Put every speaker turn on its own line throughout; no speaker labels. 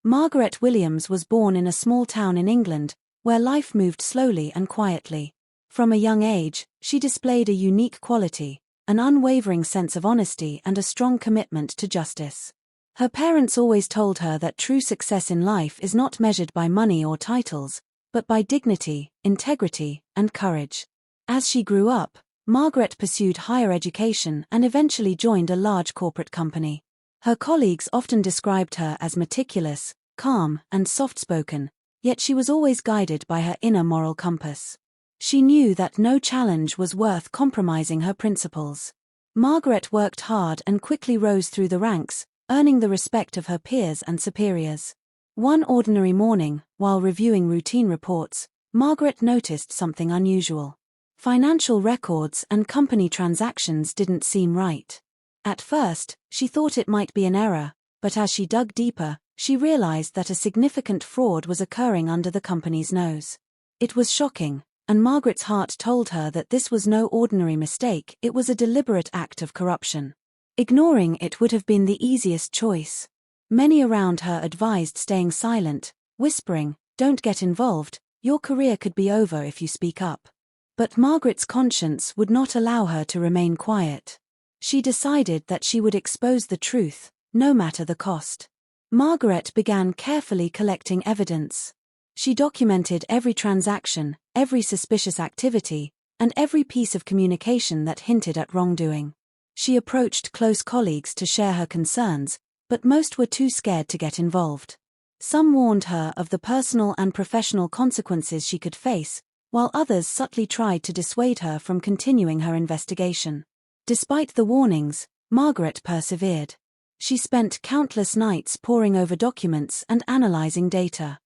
Margaret Williams was born in a small town in England, where life moved slowly and quietly. From a young age, she displayed a unique quality, an unwavering sense of honesty and a strong commitment to justice. Her parents always told her that true success in life is not measured by money or titles, but by dignity, integrity, and courage. As she grew up, Margaret pursued higher education and eventually joined a large corporate company. Her colleagues often described her as meticulous, calm, and soft-spoken, yet she was always guided by her inner moral compass. She knew that no challenge was worth compromising her principles. Margaret worked hard and quickly rose through the ranks, earning the respect of her peers and superiors. One ordinary morning, while reviewing routine reports, Margaret noticed something unusual. Financial records and company transactions didn't seem right. At first, she thought it might be an error, but as she dug deeper, she realized that a significant fraud was occurring under the company's nose. It was shocking, and Margaret's heart told her that this was no ordinary mistake, it was a deliberate act of corruption. Ignoring it would have been the easiest choice. Many around her advised staying silent, whispering, "Don't get involved, your career could be over if you speak up." But Margaret's conscience would not allow her to remain quiet. She decided that she would expose the truth, no matter the cost. Margaret began carefully collecting evidence. She documented every transaction, every suspicious activity, and every piece of communication that hinted at wrongdoing. She approached close colleagues to share her concerns, but most were too scared to get involved. Some warned her of the personal and professional consequences she could face, while others subtly tried to dissuade her from continuing her investigation. Despite the warnings, Margaret persevered. She spent countless nights poring over documents and analyzing data.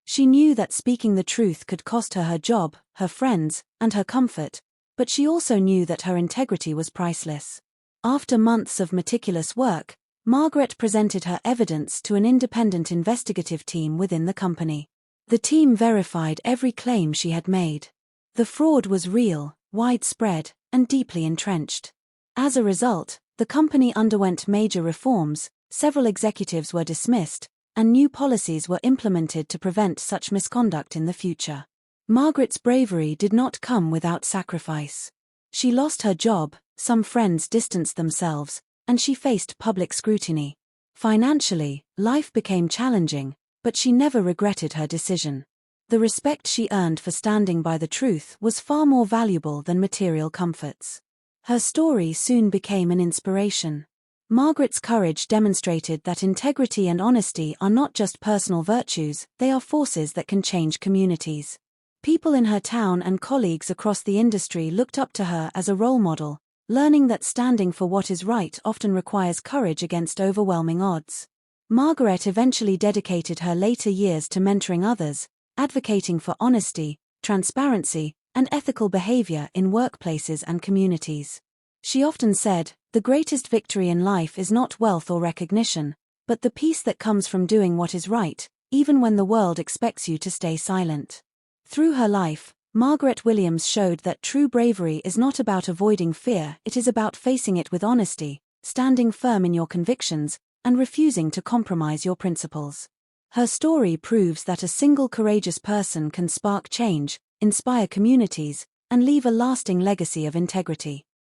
She knew that speaking the truth could cost her her job, her friends, and her comfort, but she also knew that her integrity was priceless. After months of meticulous work, Margaret presented her evidence to an independent investigative team within the company. The team verified every claim she had made. The fraud was real, widespread, and deeply entrenched. As a result, the company underwent major reforms, several executives were dismissed, and new policies were implemented to prevent such misconduct in the future. Margaret's bravery did not come without sacrifice. She lost her job, some friends distanced themselves, and she faced public scrutiny. Financially, life became challenging, but she never regretted her decision. The respect she earned for standing by the truth was far more valuable than material comforts. Her story soon became an inspiration. Margaret's courage demonstrated that integrity and honesty are not just personal virtues, they are forces that can change communities. People in her town and colleagues across the industry looked up to her as a role model, learning that standing for what is right often requires courage against overwhelming odds. Margaret eventually dedicated her later years to mentoring others, advocating for honesty, transparency, and ethical behavior in workplaces and communities. She often said, "The greatest victory in life is not wealth or recognition, but the peace that comes from doing what is right, even when the world expects you to stay silent." Through her life, Margaret Williams showed that true bravery is not about avoiding fear, it is about facing it with honesty, standing firm in your convictions, and refusing to compromise your principles. Her story proves that a single courageous person can spark change, inspire communities, and leave a lasting legacy of integrity.